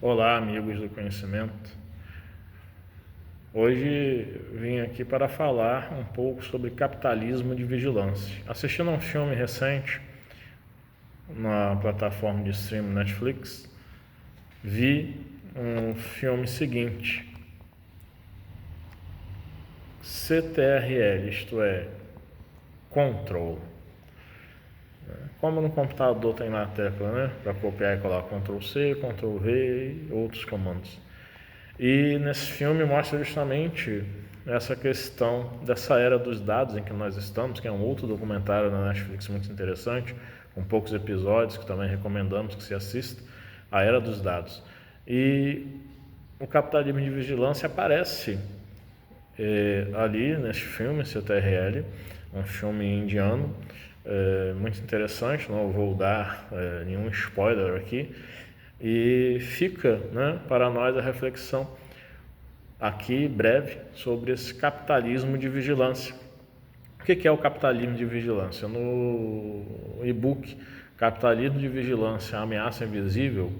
Olá, amigos do conhecimento. Hoje vim aqui para falar um pouco sobre capitalismo de vigilância. Assistindo a um filme recente na plataforma de streaming Netflix, vi um filme seguinte: CTRL, isto é, Control. Como no computador tem lá a tecla, né, para copiar e colar Ctrl+C, Ctrl+V e outros comandos. E nesse filme mostra justamente essa questão dessa era dos dados em que nós estamos, que é um outro documentário na Netflix muito interessante, com poucos episódios, que também recomendamos que se assista, a era dos dados. E o capitalismo de vigilância aparece ali neste filme, CTRL, um filme indiano, muito interessante, não vou dar nenhum spoiler aqui, e fica, né, para nós a reflexão aqui breve sobre esse capitalismo de vigilância. O que é o capitalismo de vigilância? No e-book Capitalismo de Vigilância, a Ameaça Invisível,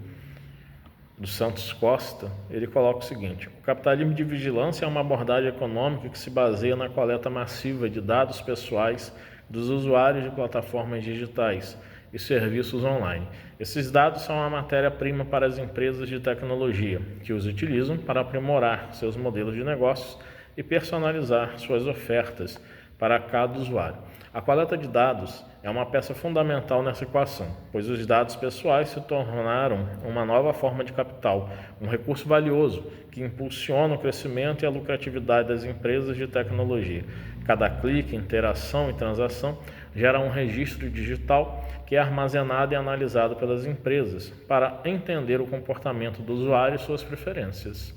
do Santos Costa, ele coloca o seguinte: o capitalismo de vigilância é uma abordagem econômica que se baseia na coleta massiva de dados pessoais dos usuários de plataformas digitais e serviços online. Esses dados são a matéria-prima para as empresas de tecnologia, que os utilizam para aprimorar seus modelos de negócios e personalizar suas ofertas para cada usuário. A coleta de dados é uma peça fundamental nessa equação, pois os dados pessoais se tornaram uma nova forma de capital, um recurso valioso que impulsiona o crescimento e a lucratividade das empresas de tecnologia. Cada clique, interação e transação gera um registro digital que é armazenado e analisado pelas empresas para entender o comportamento do usuário e suas preferências.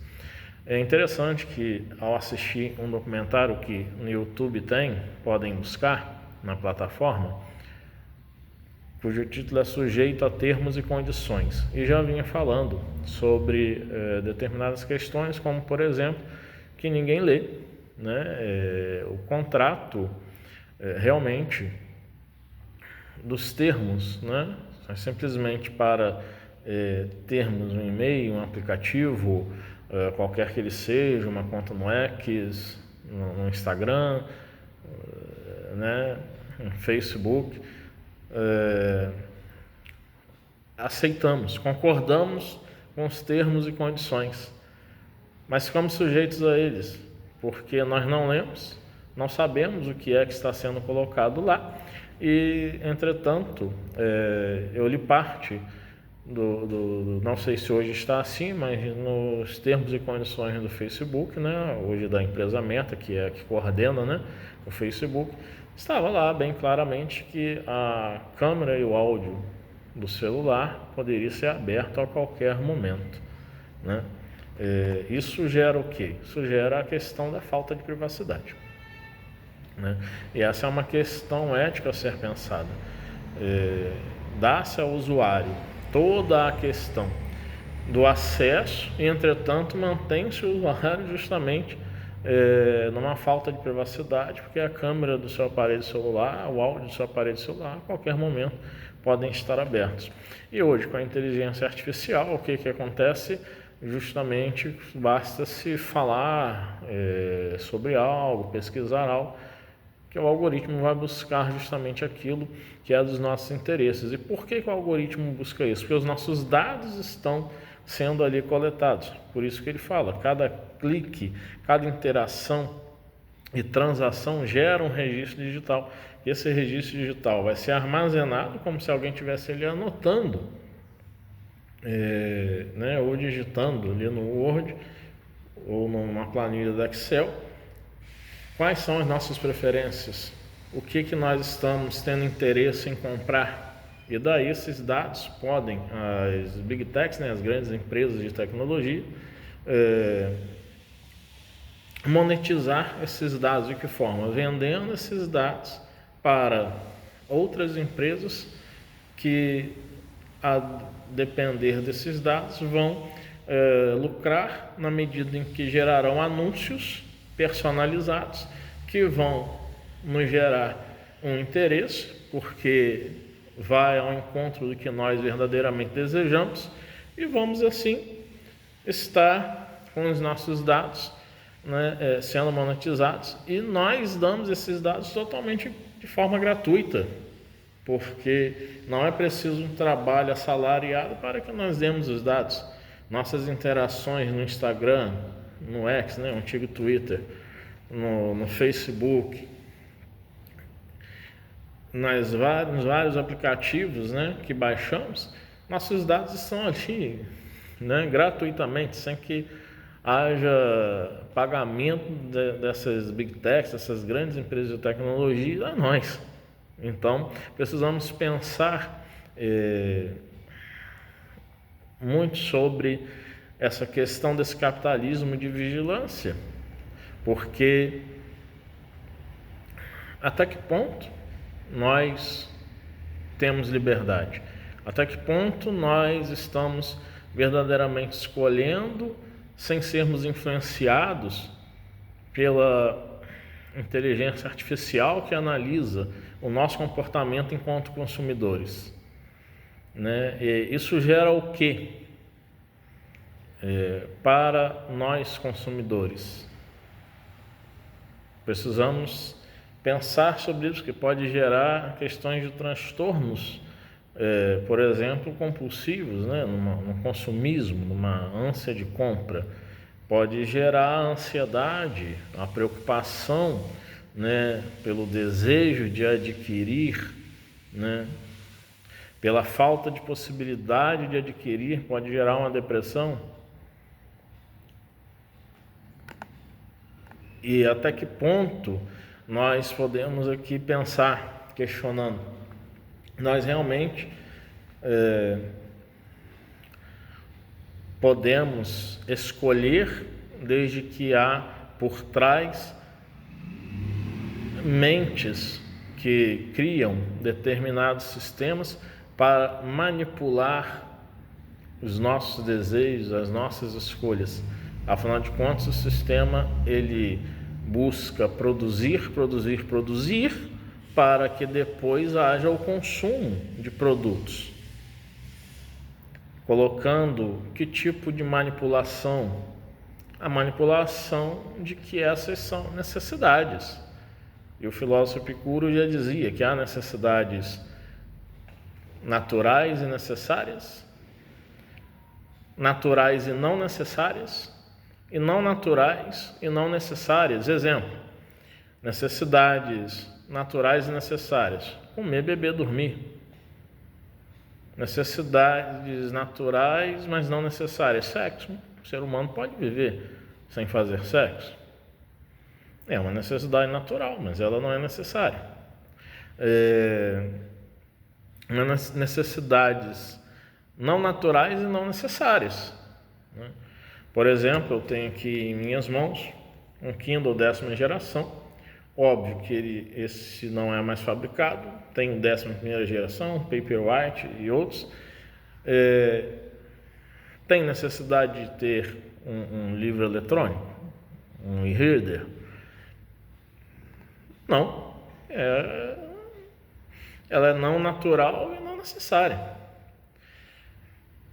É interessante que, ao assistir um documentário que no YouTube podem buscar na plataforma, cujo título é Sujeito a Termos e Condições, e já vinha falando sobre determinadas questões, como, por exemplo, que ninguém lê, né? O contrato realmente dos termos, né? Simplesmente para termos um e-mail, um aplicativo, qualquer que ele seja, uma conta no X, no Instagram, né, no Facebook, aceitamos, concordamos com os termos e condições, mas ficamos sujeitos a eles, porque nós não lemos, não sabemos o que é que está sendo colocado lá, e entretanto, eu li parte não sei se hoje está assim, mas nos termos e condições do Facebook, né, hoje da empresa Meta, que é a que coordena, né, o Facebook, estava lá bem claramente que a câmera e o áudio do celular poderia ser aberto a qualquer momento, né? Isso gera o quê? Isso gera a questão da falta de privacidade, né? E essa é uma questão ética a ser pensada. Dá-se ao usuário toda a questão do acesso e, entretanto, mantém-se o usuário justamente numa falta de privacidade, porque a câmera do seu aparelho celular, o áudio do seu aparelho celular, a qualquer momento podem estar abertos. E hoje, com a inteligência artificial, o que acontece? Justamente basta-se falar sobre algo, pesquisar algo, que o algoritmo vai buscar justamente aquilo que é dos nossos interesses. E por que o algoritmo busca isso? Porque os nossos dados estão sendo ali coletados. Por isso que ele fala, cada clique, cada interação e transação gera um registro digital. Esse registro digital vai ser armazenado como se alguém estivesse ali anotando, né, ou digitando ali no Word ou numa planilha do Excel. Quais são as nossas preferências? O que nós estamos tendo interesse em comprar? E daí esses dados podem, as Big Techs, né, as grandes empresas de tecnologia, monetizar esses dados. De que forma? Vendendo esses dados para outras empresas que, a depender desses dados, vão lucrar na medida em que gerarão anúncios personalizados que vão nos gerar um interesse, porque vai ao encontro do que nós verdadeiramente desejamos, e vamos assim está com os nossos dados, né, sendo monetizados, e nós damos esses dados totalmente de forma gratuita, porque não é preciso um trabalho assalariado para que nós demos os dados. Nossas interações no Instagram, no X, né, o antigo Twitter, no Facebook, nos vários aplicativos, né, que baixamos, nossos dados estão ali, né, gratuitamente, sem que haja pagamento dessas big techs, dessas grandes empresas de tecnologia a nós. Então, precisamos pensar muito sobre essa questão desse capitalismo de vigilância, porque até que ponto nós temos liberdade? Até que ponto nós estamos verdadeiramente escolhendo sem sermos influenciados pela inteligência artificial que analisa o nosso comportamento enquanto consumidores, né? E isso gera o quê? Para nós consumidores, precisamos pensar sobre isso, que pode gerar questões de transtornos, por exemplo, compulsivos, né? No consumismo, numa ânsia de compra. Pode gerar a ansiedade, a preocupação, né? Pelo desejo de adquirir, né? Pela falta de possibilidade de adquirir, pode gerar uma depressão. E até que ponto nós podemos aqui pensar, questionando, nós realmente podemos escolher, desde que há por trás mentes que criam determinados sistemas para manipular os nossos desejos, as nossas escolhas. Afinal de contas, o sistema ele busca produzir para que depois haja o consumo de produtos. Colocando que tipo de manipulação? A manipulação de que essas são necessidades. E o filósofo Epicuro já dizia que há necessidades naturais e necessárias, naturais e não necessárias, e não naturais e não necessárias. Exemplo: necessidades naturais e necessárias: comer, beber, dormir. Necessidades naturais, mas não necessárias: sexo. O ser humano pode viver sem fazer sexo. É uma necessidade natural, mas ela não é necessária. Necessidades não naturais e não necessárias, né? Por exemplo, eu tenho aqui em minhas mãos um Kindle 10ª geração. Óbvio que esse não é mais fabricado. Tem o 11ª geração, Paperwhite e outros. Tem necessidade de ter um livro eletrônico, um e-reader? Não. Ela é não natural e não necessária.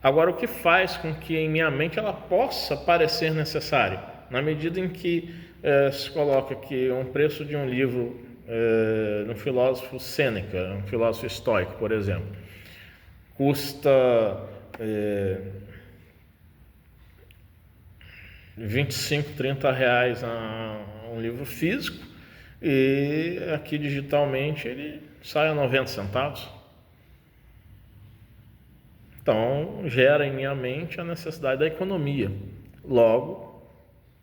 Agora, o que faz com que em minha mente ela possa parecer necessária? Na medida em que se coloca que um preço de um livro de um filósofo Sêneca, um filósofo estoico, por exemplo, custa 25, 30 reais um livro físico, e aqui digitalmente ele sai a 90 centavos. Então, gera em minha mente a necessidade da economia. Logo,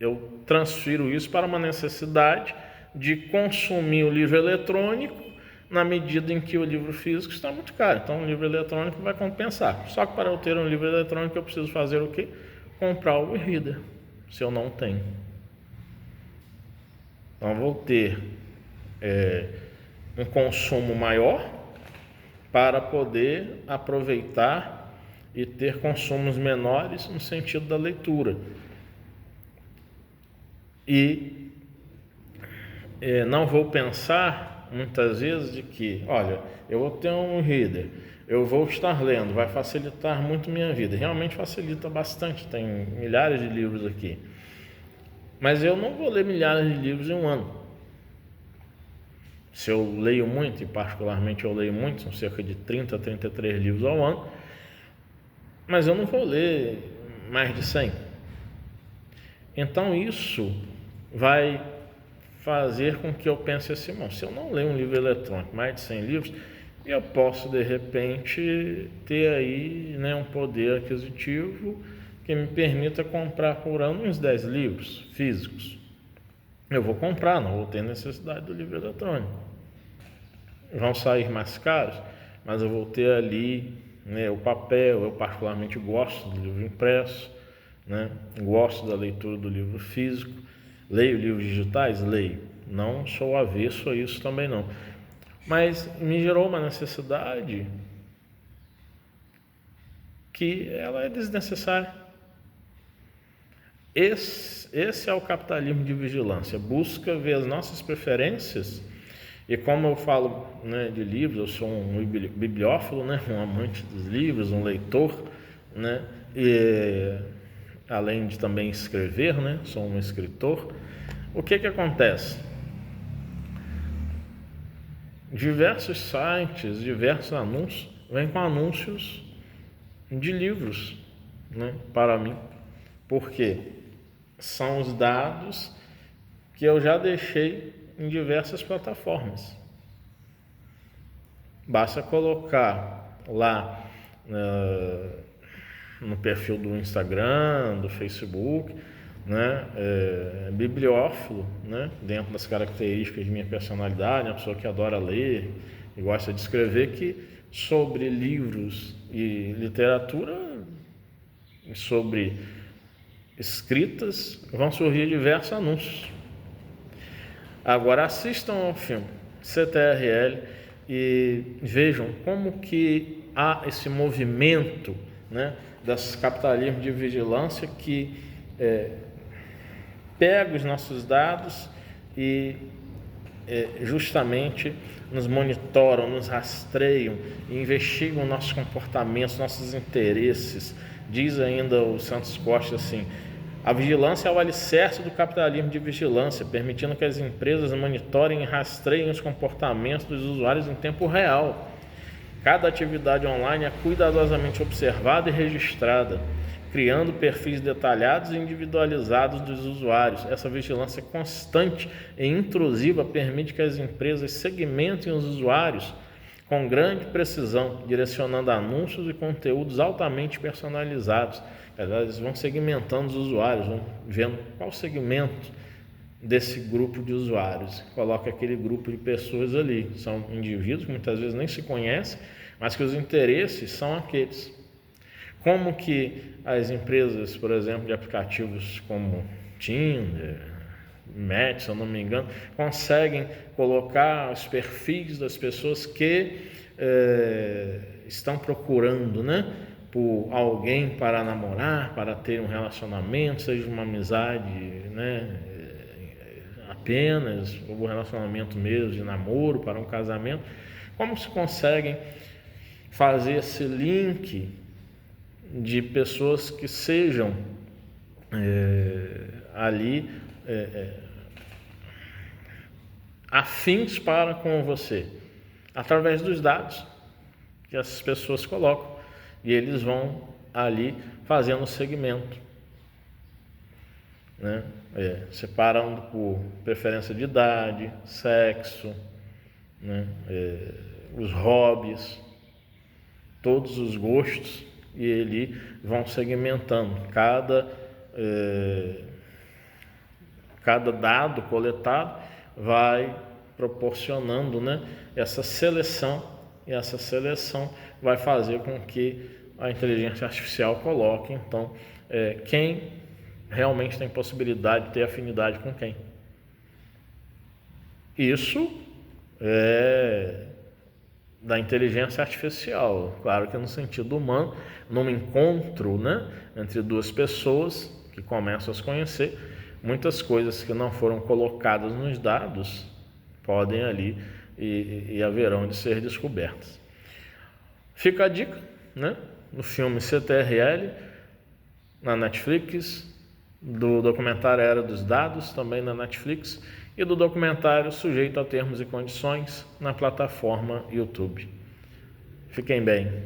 eu transfiro isso para uma necessidade de consumir o livro eletrônico na medida em que o livro físico está muito caro. Então, o livro eletrônico vai compensar. Só que para eu ter um livro eletrônico, eu preciso fazer o quê? Comprar o e-reader, se eu não tenho. Então, eu vou ter um consumo maior para poder aproveitar e ter consumos menores no sentido da leitura. E não vou pensar muitas vezes de que, olha, eu vou ter um reader, eu vou estar lendo, vai facilitar muito minha vida. Realmente facilita bastante, tem milhares de livros aqui. Mas eu não vou ler milhares de livros em um ano. Se eu leio muito, e particularmente eu leio muito, são cerca de 30 a 33 livros ao ano, mas eu não vou ler mais de 100. Então isso vai fazer com que eu pense assim, bom, se eu não ler um livro eletrônico, mais de 100 livros, eu posso de repente ter aí, né, um poder aquisitivo que me permita comprar por ano uns 10 livros físicos. Eu vou comprar, não vou ter necessidade do livro eletrônico. Vão sair mais caros, mas eu vou ter ali, né, o papel. Eu particularmente gosto do livro impresso, né? Gosto da leitura do livro físico. Leio livros digitais? Leio. Não sou avesso a isso também não. Mas me gerou uma necessidade que ela é desnecessária. Esse é o capitalismo de vigilância. Busca ver as nossas preferências. E como eu falo, né, de livros, eu sou um bibliófilo, né, um amante dos livros, um leitor, né, e além de também escrever, né, sou um escritor. O que acontece? Diversos sites, diversos anúncios, vêm com anúncios de livros, né, para mim. Por quê? São os dados que eu já deixei em diversas plataformas. Basta colocar lá no perfil do Instagram, do Facebook, né, bibliófilo, né, dentro das características de minha personalidade, uma pessoa que adora ler e gosta de escrever, que sobre livros e literatura, sobre escritas, vão surgir diversos anúncios. Agora assistam ao filme CTRL e vejam como que há esse movimento, né, das capitalismos de vigilância que pega os nossos dados e justamente nos monitoram, nos rastreiam, investigam nossos comportamentos, nossos interesses. Diz ainda o Santos Costa assim: a vigilância é o alicerce do capitalismo de vigilância, permitindo que as empresas monitorem e rastreiem os comportamentos dos usuários em tempo real. Cada atividade online é cuidadosamente observada e registrada, criando perfis detalhados e individualizados dos usuários. Essa vigilância constante e intrusiva permite que as empresas segmentem os usuários com grande precisão, direcionando anúncios e conteúdos altamente personalizados. Eles vão segmentando os usuários, vão vendo qual segmento desse grupo de usuários. Coloca aquele grupo de pessoas ali. São indivíduos que muitas vezes nem se conhecem, mas que os interesses são aqueles. Como que as empresas, por exemplo, de aplicativos como Tinder, Match, se eu não me engano, conseguem colocar os perfis das pessoas que estão procurando, né, por alguém para namorar, para ter um relacionamento, seja uma amizade, né, apenas, ou um relacionamento mesmo de namoro para um casamento. Como se conseguem fazer esse link de pessoas que sejam ali afins para com você, através dos dados que essas pessoas colocam, e eles vão ali fazendo o segmento, né? Separando por preferência de idade, sexo, né? Os hobbies, todos os gostos, e eles vão segmentando cada dado coletado vai proporcionando, né, essa seleção, e essa seleção vai fazer com que a inteligência artificial coloque, então, quem realmente tem possibilidade de ter afinidade com quem. Isso é da inteligência artificial, claro que no sentido humano, num encontro, né, entre duas pessoas que começam a se conhecer, muitas coisas que não foram colocadas nos dados podem ali e haverão de ser descobertas. Fica a dica, né? No filme CTRL, na Netflix, do documentário Era dos Dados, também na Netflix, e do documentário Sujeito a Termos e Condições, na plataforma YouTube. Fiquem bem.